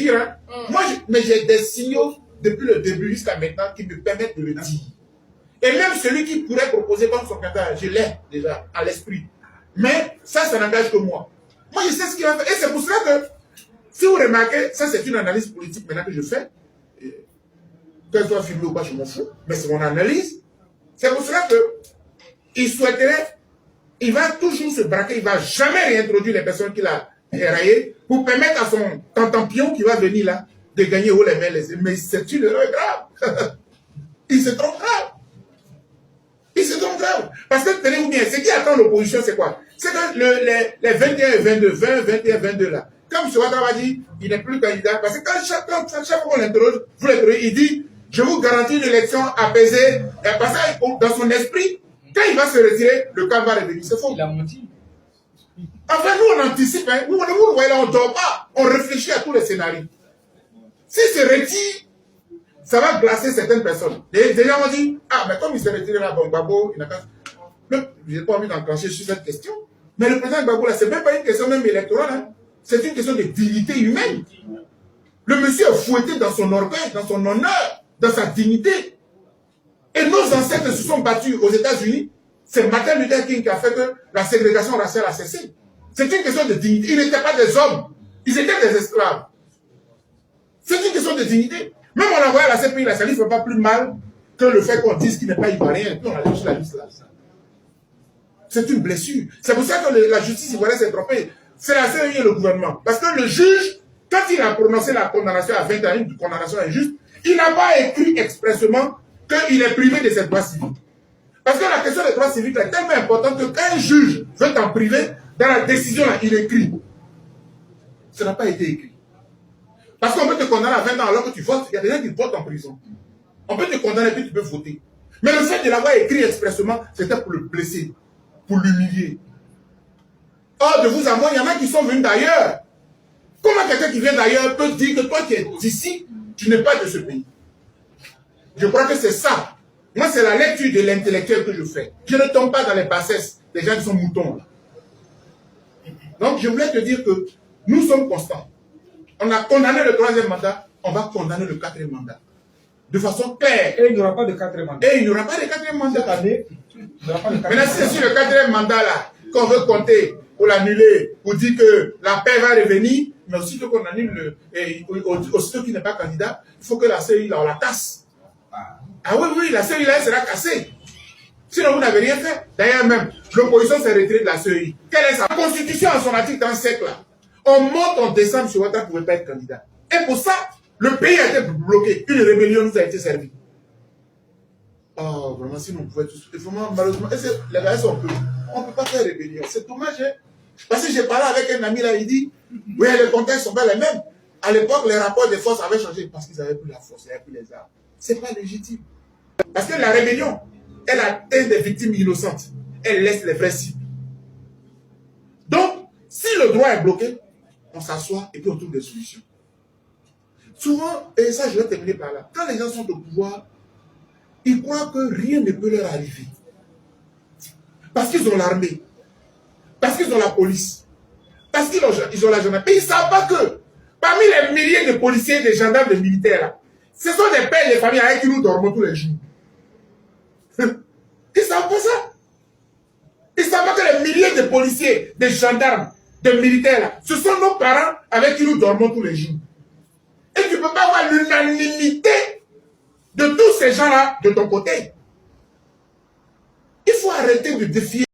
dire. Hein. Mais j'ai des signaux depuis le début jusqu'à maintenant qui me permettent de le dire. Et même celui qui pourrait proposer comme son candidat, je l'ai déjà à l'esprit. Mais ça n'engage que moi. Moi, je sais ce qu'il va faire. Et c'est pour cela que, si vous remarquez, ça c'est une analyse politique maintenant que je fais. Qu'elle soit filmée ou pas, je m'en fous. Mais c'est mon analyse. C'est pour cela que il souhaiterait, il va toujours se braquer, il ne va jamais réintroduire les personnes qu'il a éraillées pour permettre à son tantampion qui va venir là de gagner haut les mains. Mais c'est une erreur grave. Il se trompe grave. Il se trompe grave. Parce que tenez-vous bien, ce qui attend l'opposition, c'est quoi? C'est que les 21 et 22, 20, 21 et 22 là, comme M. Ouattara dit, il n'est plus candidat. Parce que quand chaque fois qu'on l'interroge, vous l'interrogez, il dit, je vous garantis une élection apaisée. Et parce que dans son esprit, quand il va se retirer, le cas va revenir. C'est faux. Il a menti. Enfin, nous, on anticipe. Hein. Nous, vous voyez là, on ne dort pas. On réfléchit à tous les scénarios. S'il se retire, ça va glacer certaines personnes. Des gens vont dire, ah, mais comme il se retire là, bon, Gbagbo, il n'a pas... Je n'ai pas envie d'enclencher sur cette question. Mais le président Gbagbo, là, ce n'est même pas une question même électorale. Hein. C'est une question de dignité humaine. Le monsieur est fouetté dans son orgueil, dans son honneur, dans sa dignité. Et nos ancêtres se sont battus aux États-Unis. C'est Martin Luther King qui a fait que la ségrégation raciale a cessé. C'est une question de dignité. Ils n'étaient pas des hommes. Ils étaient des esclaves. C'est une question de dignité. Même on envoie à la CPI, ça ne fait pas plus mal que le fait qu'on dise qu'il n'est pas ivoirien. Et puis on a juste la liste là. C'est une blessure. C'est pour ça que la justice ivoirienne s'est trompée. C'est la CEI et le gouvernement. Parce que le juge, quand il a prononcé la condamnation à 20 ans, une condamnation injuste, il n'a pas écrit expressément qu'il est privé de ses droits civiques. Parce que la question des droits civiques est tellement importante que quand un juge veut t'en priver, dans la décision, là, il écrit. Ça n'a pas été écrit. Parce qu'on peut te condamner à 20 ans alors que tu votes. Il y a des gens qui votent en prison. On peut te condamner et puis tu peux voter. Mais le fait de l'avoir écrit expressément, c'était pour le blesser, pour l'humilier. Or, de vous à moi, il y en a qui sont venus d'ailleurs. Comment quelqu'un qui vient d'ailleurs peut dire que toi qui es d'ici, tu n'es pas de ce pays? Je crois que c'est ça. Moi, c'est la lecture de l'intellectuel que je fais. Je ne tombe pas dans les bassesses des gens qui sont moutons. Là. Donc, je voulais te dire que nous sommes constants. On a condamné le 3e mandat, on va condamner le 4e mandat. De façon claire. Et il n'y aura pas de 4e mandat. Et il n'y aura pas de 4e mandat. Cette année, il n'y aura pas de 4e mandat. Maintenant, si c'est sur le 4e mandat là, qu'on veut compter pour l'annuler, pour dire que la paix va revenir, mais aussitôt qu'on annule aussitôt qu'il n'est pas candidat, il faut que la CEI, là, on la casse. Ah oui, la CEI, là, elle sera cassée. Sinon, vous n'avez rien fait. D'ailleurs, même, l'opposition s'est retirée de la CEI. Quelle est sa constitution en son article 37 là? On monte en décembre sur Ouattara ne pouvait pas être candidat. Et pour ça, le pays a été bloqué. Une rébellion nous a été servie. Oh, vraiment, sinon on pouvait tous... Vraiment, malheureusement, les gars, on ne peut pas faire rébellion. C'est dommage, hein? Parce que j'ai parlé avec un ami là, il dit, oui, les contextes sont pas les mêmes. À l'époque, les rapports des forces avaient changé parce qu'ils n'avaient plus la force, ils n'avaient plus les armes. Ce n'est pas légitime. Parce que la rébellion, elle atteint des victimes innocentes. Elle laisse les vrais cibles. Donc, si le droit est bloqué, on s'assoit et puis on trouve des solutions. Souvent, et ça je vais terminer par là, quand les gens sont au pouvoir, ils croient que rien ne peut leur arriver. Parce qu'ils ont l'armée, parce qu'ils ont la police, parce qu'ils ont la gendarmerie. Et ils ne savent pas que parmi les milliers de policiers, de gendarmes, de militaires, là, ce sont des pères et des familles avec qui nous dormons tous les jours. Ils ne savent pas ça. Ils ne savent pas que les milliers de policiers, de gendarmes, de militaires, là, ce sont nos parents avec qui nous dormons tous les jours. Et tu ne peux pas avoir l'unanimité de tous ces gens-là de ton côté. Il faut arrêter de défier